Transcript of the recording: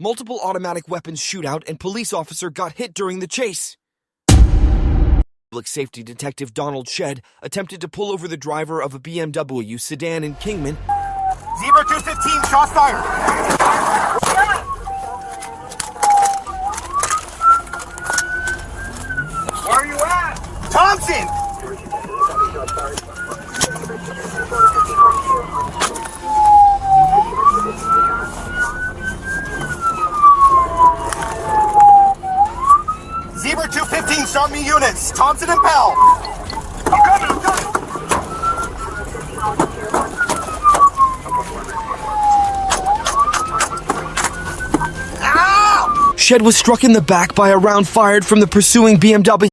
multiple automatic weapons shootout and police officer got hit during the chase. Public safety detective Donald Shedd attempted to pull over the driver of a BMW sedan in Kingman. Zebra 215, shots fired. Where are you at? Thompson! Zebra 215, start me units. Thompson and Pell. I'm coming. Shedd was struck in the back by a round fired from the pursuing BMW.